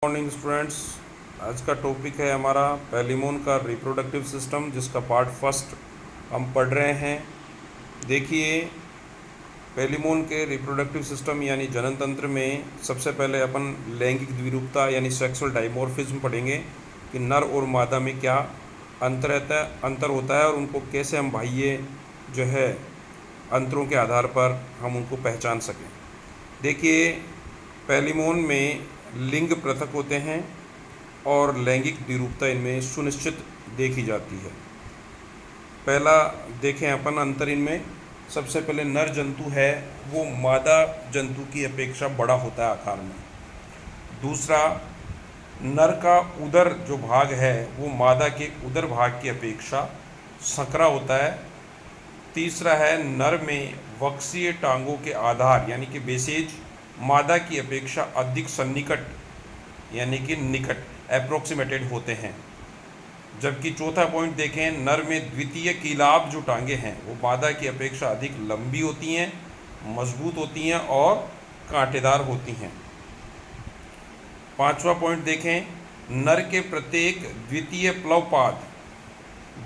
Morning students. आज का topic है हमारा पैलिमोन का रिप्रोडक्टिव सिस्टम, जिसका पार्ट फर्स्ट हम पढ़ रहे हैं। देखिए, पैलिमोन के रिप्रोडक्टिव सिस्टम यानी जनन तंत्र में सबसे पहले अपन लैंगिक द्विरूपता यानी सेक्सुअल डाइमॉर्फिज्म पढ़ेंगे कि नर और मादा में क्या अंतर होता है और उनको कैसे हम बाह्य जो है अंतरों के आधार पर हम उनको पहचान सकें। देखिए, पैलिमोन में लिंग पृथक होते हैं और लैंगिक द्विरूपता इनमें सुनिश्चित देखी जाती है। पहला देखें अपन अंतर इनमें। सबसे पहले नर जंतु है वो मादा जंतु की अपेक्षा बड़ा होता है आकार में। दूसरा, नर का उदर जो भाग है वो मादा के उदर भाग की अपेक्षा संकरा होता है। तीसरा है, नर में वक्षीय टांगों के आधार यानी कि बेसेज मादा की अपेक्षा अधिक सन्निकट यानी कि निकट अप्रोक्सीमेटेड होते हैं। जबकि चौथा पॉइंट देखें, नर में द्वितीय कीलाभ जो टांगे हैं वो मादा की अपेक्षा अधिक लंबी होती हैं, मजबूत होती हैं और कांटेदार होती हैं। पांचवा पॉइंट देखें, नर के प्रत्येक द्वितीय प्लवपाद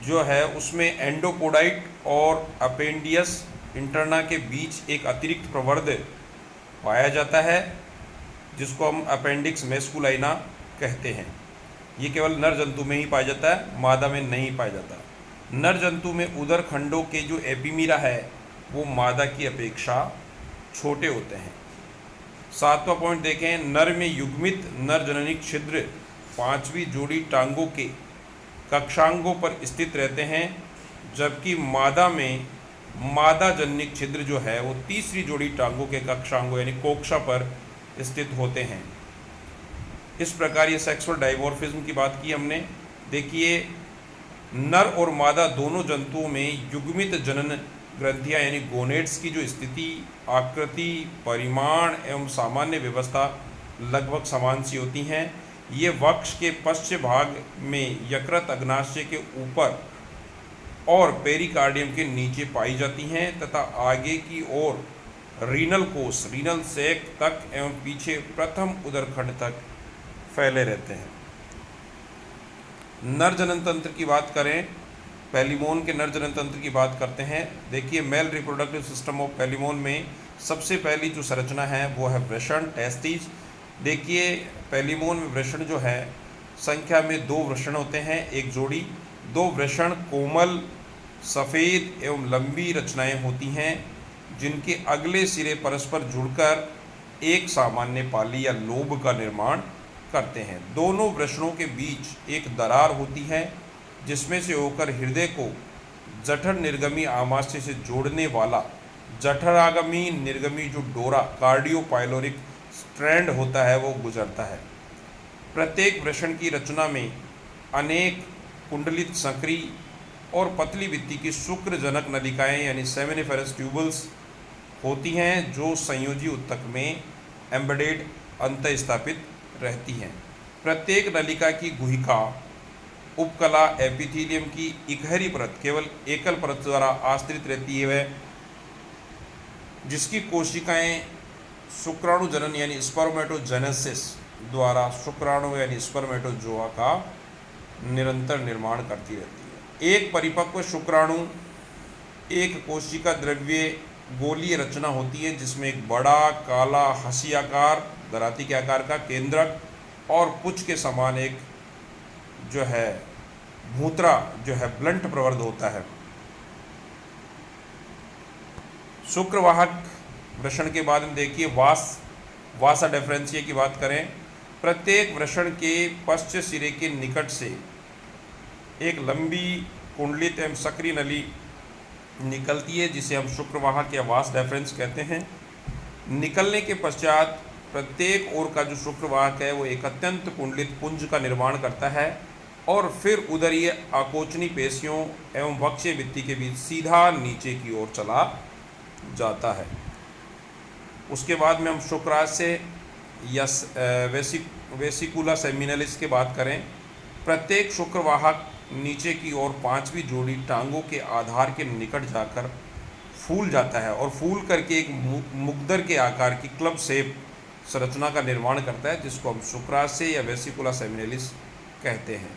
जो है उसमें एंडोपोडाइट और अपेंडियस इंटरना के बीच एक अतिरिक्त प्रवर्ध पाया जाता है, जिसको हम अपेंडिक्स मैस्कुलाइना कहते हैं। ये केवल नर जंतु में ही पाया जाता है, मादा में नहीं पाया जाता। नर जंतु में उदर खंडों के जो एपिमीरा है वो मादा की अपेक्षा छोटे होते हैं। सातवां पॉइंट देखें, नर में युग्मित नर जननी छिद्र पांचवी जोड़ी टांगों के कक्षांगों पर स्थित रहते हैं, जबकि मादा में मादा जनिक छिद्र जो है वो तीसरी जोड़ी टांगों के कक्षांगों यानी कोक्षा पर स्थित होते हैं। इस प्रकार ये सेक्सुअल डाइमॉर्फिज्म की बात की हमने। देखिए, नर और मादा दोनों जंतुओं में युग्मित जनन ग्रंथियां यानी गोनेड्स की जो स्थिति, आकृति, परिमाण एवं सामान्य व्यवस्था लगभग समान सी होती हैं। ये वक्ष के पश्च भाग में यकृत अग्नाशय के ऊपर और पेरिकार्डियम के नीचे पाई जाती हैं तथा आगे की ओर रीनल कोष रीनल सैक तक एवं पीछे प्रथम उदरखंड तक फैले रहते हैं। नर जनन तंत्र की बात करें, पैलिमोन के नर जनन तंत्र की बात करते हैं। देखिए, मेल रिप्रोडक्टिव सिस्टम ऑफ पैलिमोन में सबसे पहली जो संरचना है वो है वृषण टेस्टिस। देखिए, पैलिमोन में वृषण जो है संख्या में 2 वृषण होते हैं, एक जोड़ी। 2 वृषण कोमल सफ़ेद एवं लंबी रचनाएं होती हैं, जिनके अगले सिरे परस्पर जुड़कर एक सामान्य पाली या लोब का निर्माण करते हैं। दोनों वृषणों के बीच एक दरार होती है, जिसमें से होकर हृदय को जठर निर्गमी आमाशय से जोड़ने वाला जठरागमी निर्गमी जो डोरा कार्डियोपाइलोरिक स्ट्रैंड होता है वो गुजरता है। प्रत्येक वृषण की रचना में अनेक कुंडलित संकरी और पतली भित्ति की शुक्रजनक नलिकाएं यानी सेमिनिफेरस ट्यूबल्स होती हैं, जो संयोजी उत्तक में एम्बेडेड अंत स्थापित रहती हैं। प्रत्येक नलिका की गुहिका उपकला एपिथेलियम की इकहरी परत केवल एकल परत द्वारा आश्रित रहती है, जिसकी कोशिकाएं शुक्राणु जनन यानी स्पर्मेटोजेनेसिस द्वारा शुक्राणु यानी स्पर्मेटोजोआ का निरंतर निर्माण करती रहती है। एक परिपक्व शुक्राणु एक कोशिका द्रव्य गोलीय रचना होती है, जिसमें एक बड़ा काला हंसियाकार दराती के आकार का केंद्रक और पुच्छ के समान एक जो है भूतरा जो है ब्लंट प्रवर्ध होता है। शुक्रवाहक वृषण के बाद में देखिए वासा डिफरेंशिया की बात करें। प्रत्येक वृषण के पश्च सिरे के निकट से एक लंबी कुंडलित एवं सक्रिय नली निकलती है, जिसे हम शुक्रवाहक या वास डिफरेंस कहते हैं। निकलने के पश्चात प्रत्येक ओर का जो शुक्रवाहक है वो एक अत्यंत कुंडलित पुंज का निर्माण करता है और फिर उदरीय आकोचनी पेशियों एवं वक्षीय भित्ति के बीच सीधा नीचे की ओर चला जाता है। उसके बाद में हम शुक्राशय या वेसिकुला सेमिनलिस की बात करें। प्रत्येक शुक्रवाहक नीचे की ओर 5वीं जोड़ी टांगों के आधार के निकट जाकर फूल जाता है और फूल करके एक मुग्दर के आकार की क्लब शेप संरचना का निर्माण करता है, जिसको हम शुक्राशय या वेसिकुला सेमिनलिस कहते हैं।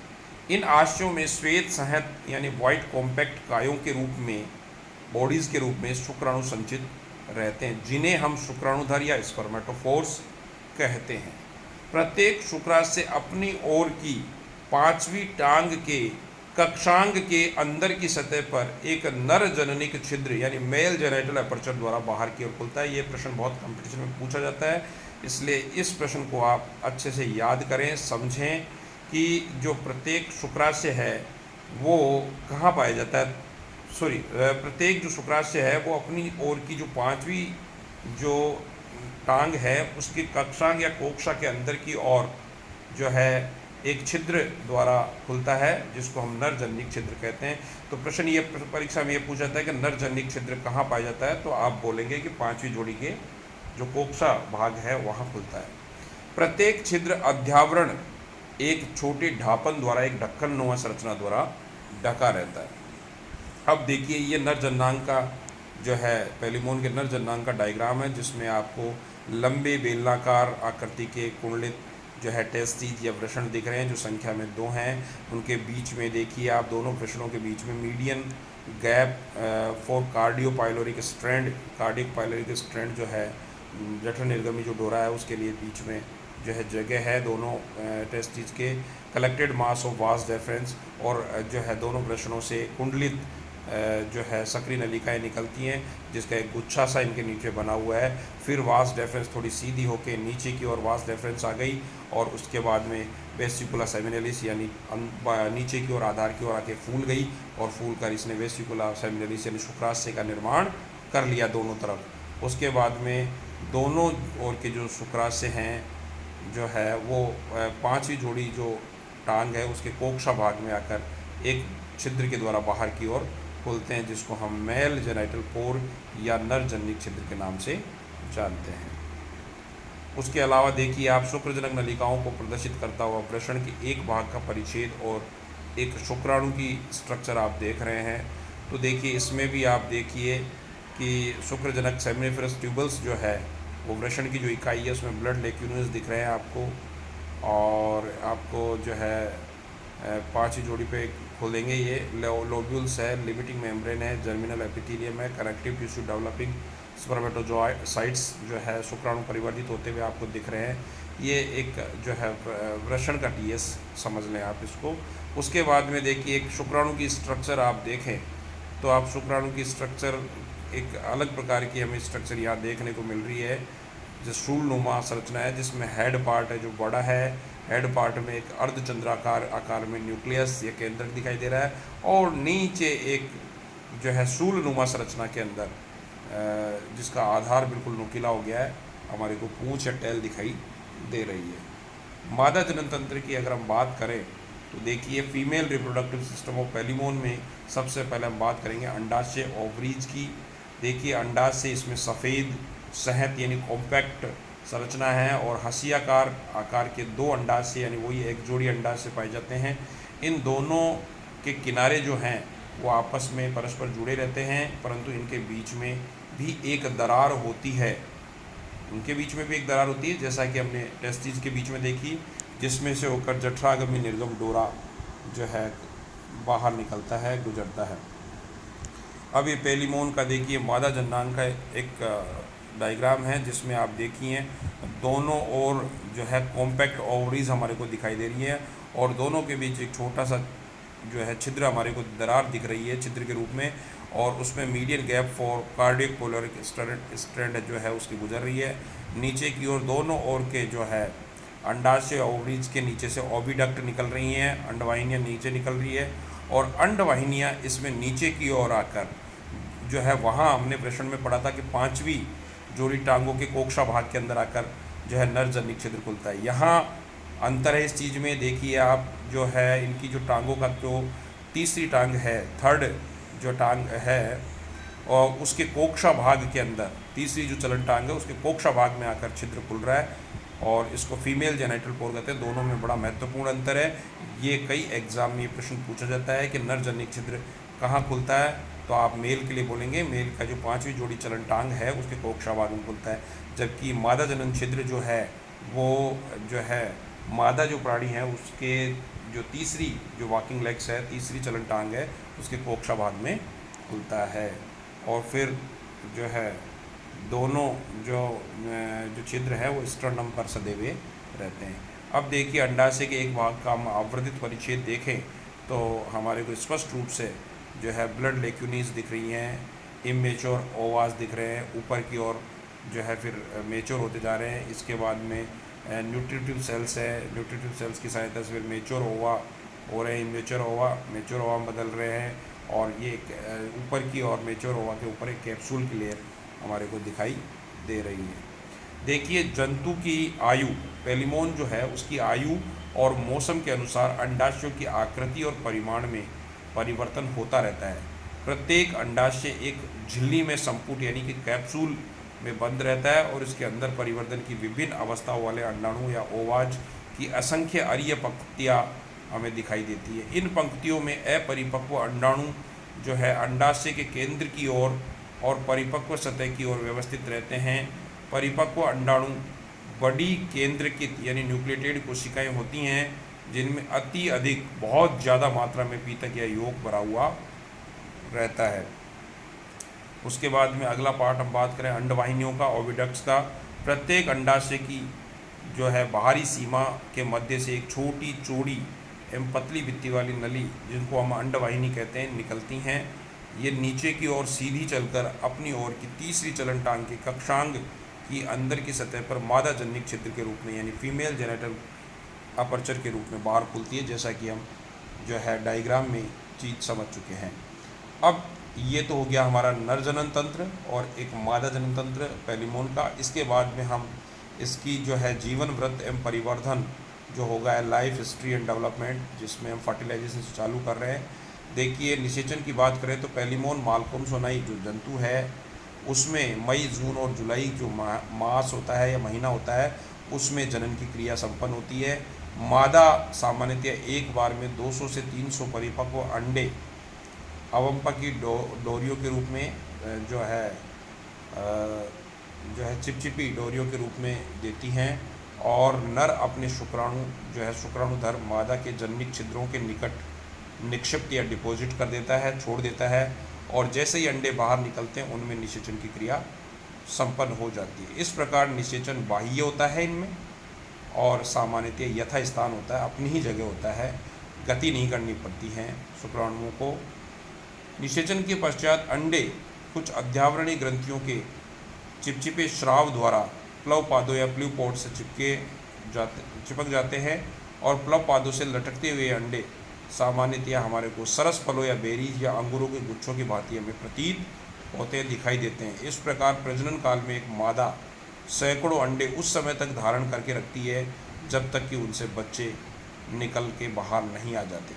इन आशयों में श्वेत संहत यानी वाइट कॉम्पैक्ट कायों के रूप में, बॉडीज़ के रूप में शुक्राणु संचित रहते हैं, जिन्हें हम शुक्राणुधर या स्पर्मेटोफोर्स कहते हैं। प्रत्येक शुक्राशय अपनी ओर की पांचवी टांग के कक्षांग के अंदर की सतह पर एक नर जननिक छिद्र यानी मेल जेनिटल अपर्चर द्वारा बाहर की ओर खुलता है। ये प्रश्न बहुत कंपटीशन में पूछा जाता है, इसलिए इस प्रश्न को आप अच्छे से याद करें, समझें कि जो प्रत्येक शुक्राशय है वो कहाँ पाया जाता है। प्रत्येक जो शुक्राशय है वो अपनी ओर की जो पांचवी जो टांग है उसकी कक्षांग या कोक्षा के अंदर की ओर जो है एक छिद्र द्वारा खुलता है, जिसको हम नर जननिक छिद्र कहते हैं। तो प्रश्न ये परीक्षा में ये पूछा जाता है कि नर जननिक छिद्र कहाँ पाया जाता है, तो आप बोलेंगे कि पांचवी जोड़ी के जो कोक्षा भाग है वहाँ खुलता है। प्रत्येक छिद्र अध्यावरण एक छोटे ढापन द्वारा, एक ढक्कन-नुमा संरचना द्वारा ढका रहता है। अब देखिए ये नर जननांग का जो है पेलिमोन के नर जननांग का डायग्राम है, जिसमें आपको लंबे बेलनाकार आकृति के कुंडलित जो है टेस्टिस या वृषण दिख रहे हैं, जो संख्या में 2 हैं। उनके बीच में देखिए आप दोनों वृषणों के बीच में median gap for cardiopyloric strand, cardiac pyloric strand जो है जठर निर्गमी जो डोरा है उसके लिए बीच में जो है जगह है। दोनों टेस्टिस के collected mass of vas deferens और जो है दोनों वृषणों से कुंडलित जो है सक्रिय नलिकाएं निकलती हैं, जिसका एक गुच्छा सा इनके नीचे बना हुआ है। फिर वास डेफरेंस थोड़ी सीधी होकर नीचे की ओर वास डेफरेंस आ गई और उसके बाद में वेसिकुला सेमिनलिस यानी नीचे की ओर आधार की ओर आके फूल गई और फूल कर इसने वेसिकुला सेमिनलिस यानी शुक्राशय का निर्माण कर लिया दोनों तरफ। उसके बाद में दोनों ओर के जो शुक्राशय हैं जो है वो पांचवी जोड़ी जो टांग है उसके कोक्षा भाग में आकर एक छिद्र के द्वारा बाहर की ओर खोलते हैं, जिसको हम मेल जेनिटल पोर या नर जननिक छिद्र के नाम से जानते हैं। उसके अलावा देखिए आप शुक्रजनक नलिकाओं को प्रदर्शित करता हुआ वृषण के एक भाग का परिच्छेद और एक शुक्राणु की स्ट्रक्चर आप देख रहे हैं। तो देखिए इसमें भी आप देखिए कि शुक्रजनक सेमिनिफरस ट्यूबल्स जो है वो वृषण की जो इकाई है उसमें ब्लड लेक्यूल्स दिख रहे हैं आपको, और आपको जो है पांचवी जोड़ी पे खोलेंगे ये लोब्यूल्स है, लिमिटिंग मेम्ब्रेन है, जर्मिनल एपिथेलियम है, कनेक्टिव टिश्यू डेवलपिंग स्पर्मेटोजोइट्स जो है शुक्राणु परिवर्तित होते हुए आपको दिख रहे हैं। ये एक जो है वृषण का टीएस समझ लें आप इसको। उसके बाद में देखिए एक शुक्राणु की स्ट्रक्चर आप देखें तो आप शुक्राणु की स्ट्रक्चर एक अलग प्रकार की हमें स्ट्रक्चर यहाँ देखने को मिल रही है, जो शूलनुमा संरचना है, जिसमें हेड पार्ट है जो बड़ा है। हेड पार्ट में एक अर्धचंद्राकार आकार में न्यूक्लियस या केंद्रक दिखाई दे रहा है और नीचे एक जो है शूलनुमा संरचना के अंदर जिसका आधार बिल्कुल नुकीला हो गया है, हमारे को पूंछ या टेल दिखाई दे रही है। मादा जनन तंत्र की अगर हम बात करें तो देखिए फीमेल रिप्रोडक्टिव सिस्टम ऑफ पेलिमोन में सबसे पहले हम बात करेंगे अंडाशय ओवरीज की। देखिए अंडाशय इसमें सफ़ेद सहत यानी कॉम्पैक्ट संरचना है और हंसियाकार आकार के 2 अंडाशय यानी वही एक जोड़ी अंडाशय पाए जाते हैं। इन दोनों के किनारे जो हैं वो आपस में परस्पर जुड़े रहते हैं, परंतु इनके बीच में भी एक दरार होती है। उनके बीच में भी एक दरार होती है, जैसा कि हमने टेस्टिस के बीच में देखी, जिसमें से होकर जठरागमी निर्गम डोरा जो है बाहर निकलता है, गुजरता है। अब ये पेलिमोन का देखिए मादा जननांग का एक डायग्राम है, जिसमें आप देखिए दोनों ओर जो है कॉम्पैक्ट ओवरीज हमारे को दिखाई दे रही है और दोनों के बीच एक छोटा सा जो है छिद्र हमारे को दरार दिख रही है छिद्र के रूप में, और उसमें median gap for cardiac pyloric strand जो है उसकी गुजर रही है। नीचे की ओर दोनों ओर के जो है अंडाशय ओवरीज के नीचे से ओविडक्ट निकल रही हैं, अंडवाहिनियाँ नीचे निकल रही है और अंडवाहिनियाँ इसमें नीचे की ओर आकर जो है वहाँ हमने प्रश्न में पढ़ा था कि पांचवी जोड़ी टांगों के कोक्षा भाग के अंदर आकर जो है नर जननिक छिद्र खुलता है। यहाँ अंतर है इस चीज़ में, देखिए आप जो है इनकी जो टांगों का जो तीसरी टांग है, थर्ड जो टांग है और उसके कोक्षा भाग के अंदर तीसरी जो चलन टांग है उसके कोक्षा भाग में आकर छिद्र खुल रहा है और इसको फीमेल जेनिटल पोर कहते हैं। दोनों में बड़ा महत्वपूर्ण अंतर है। ये कई एग्जाम में ये प्रश्न पूछा जाता है कि नर जननिक छिद्र कहाँ खुलता है, तो आप मेल के लिए बोलेंगे मेल का जो 5वीं जोड़ी चलन टांग है उसके कोक्षाभाग में खुलता है, जबकि मादा जनन छिद्र जो है वो जो है मादा जो प्राणी है उसके जो तीसरी जो वॉकिंग लेग्स है, तीसरी चलन टांग है, उसके कोक्षाभाग में खुलता है। और फिर जो है दोनों जो छिद्र है वो स्टर्नम पर सदे हुए रहते हैं। अब देखिए अंडाशय के एक भाग का हम आवृतित परिच्छेद देखें तो हमारे को स्पष्ट रूप से जो है ब्लड लेक्यूनीज दिख रही हैं, इमेच्योर ओवास दिख रहे हैं, ऊपर की ओर जो है फिर मेच्योर होते जा रहे हैं। इसके बाद में न्यूट्रिटिव सेल्स है, न्यूट्रिटिव सेल्स की सहायता से फिर मेच्योर ओवा हो रहे हैं, इमेच्योर ओवा मेच्योर ओवा में बदल रहे हैं, और ये ऊपर की ओर मेच्योर ओवा के ऊपर एक कैप्सूल की लेयर हमारे को दिखाई दे रही है। देखिए जंतु की आयु, पेलिमोन जो है उसकी आयु और मौसम के अनुसार अंडाशयों की आकृति और परिमाण में परिवर्तन होता रहता है। प्रत्येक अंडाशय एक झिल्ली में संपुट यानी कि कैप्सूल में बंद रहता है और इसके अंदर परिवर्तन की विभिन्न अवस्थाओं वाले अंडाणु या ओवाज की असंख्य अरीय पंक्तियाँ हमें दिखाई देती है। इन पंक्तियों में अपरिपक्व अंडाणु जो है अंडाशय के केंद्र की ओर और परिपक्व सतह की ओर व्यवस्थित रहते हैं। परिपक्व अंडाणु बड़ी केंद्रकित यानी न्यूक्लिएटेड कोशिकाएं होती हैं जिनमें अति अधिक बहुत ज़्यादा मात्रा में पीतक या योग भरा हुआ रहता है। उसके बाद में अगला पार्ट हम बात करें अंडवाहिनियों का, ओविडक्ट्स का। प्रत्येक अंडाशय की जो है बाहरी सीमा के मध्य से एक छोटी चौड़ी एवं पतली भित्ति वाली नली जिनको हम अंडवाहिनी कहते हैं निकलती हैं। ये नीचे की ओर सीधी चलकर अपनी ओर की तीसरी चलन टांग के कक्षांग की अंदर की सतह पर मादा जनिक छिद्र के रूप में यानी फीमेल जेनेटल अपर्चर के रूप में बाहर खुलती है, जैसा कि हम जो है डायग्राम में चीज़ समझ चुके हैं। अब ये तो हो गया हमारा नर जनन तंत्र और एक मादा जनन तंत्र पेलिमोन का। इसके बाद में हम इसकी जो है जीवन वृत्त एवं परिवर्धन जो होगा है लाइफ हिस्ट्री एंड डेवलपमेंट, जिसमें हम फर्टिलाइजेशन से चालू कर रहे हैं। देखिए निषेचन की बात करें तो पेलिमोन मालकोम सोनाई जो जंतु है उसमें मई, जून और जुलाई जो मास होता है या महीना होता है उसमें जनन की क्रिया संपन्न होती है। मादा सामान्यतः एक बार में 200 से 300 परिपक्व अंडे अवंपा की डोरियों के रूप में जो है चिपचिपी डोरियों के रूप में देती हैं, और नर अपने शुक्राणु जो है शुक्राणुधर मादा के जनिक छिद्रों के निकट निक्षिप्त या डिपॉजिट कर देता है, छोड़ देता है, और जैसे ही अंडे बाहर निकलते हैं उनमें निषेचन की क्रिया संपन्न हो जाती है। इस प्रकार निषेचन बाह्य होता है इनमें और सामान्यतः यथा स्थान होता है, अपनी ही जगह होता है, गति नहीं करनी पड़ती है शुक्राणुओं को। निषेचन के पश्चात अंडे कुछ अध्यावरणीय ग्रंथियों के चिपचिपे श्राव द्वारा प्लव पादों या प्लू पॉड से चिपक जाते हैं, और प्लव पादों से लटकते हुए अंडे सामान्यतया हमारे को सरस फलों या बेरीज या अंगूरों के गुच्छों की भांति हमें प्रतीत होते दिखाई देते हैं। इस प्रकार प्रजनन काल में एक मादा सैकड़ों अंडे उस समय तक धारण करके रखती है जब तक कि उनसे बच्चे निकल के बाहर नहीं आ जाते।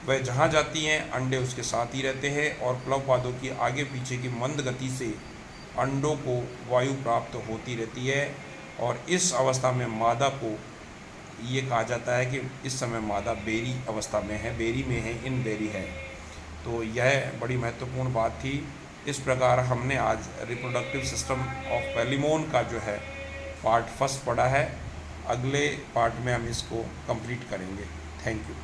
वह जहाँ जाती हैं अंडे उसके साथ ही रहते हैं, और प्लव पादों की आगे पीछे की मंद गति से अंडों को वायु प्राप्त होती रहती है, और इस अवस्था में मादा को ये कहा जाता है कि इस समय मादा बेरी अवस्था में है, बेरी में है, इन बेरी है। तो यह बड़ी महत्वपूर्ण बात थी। इस प्रकार हमने आज रिप्रोडक्टिव सिस्टम ऑफ पेलिमोन का जो है पार्ट फर्स्ट पढ़ा है। अगले पार्ट में हम इसको कंप्लीट करेंगे। Thank you.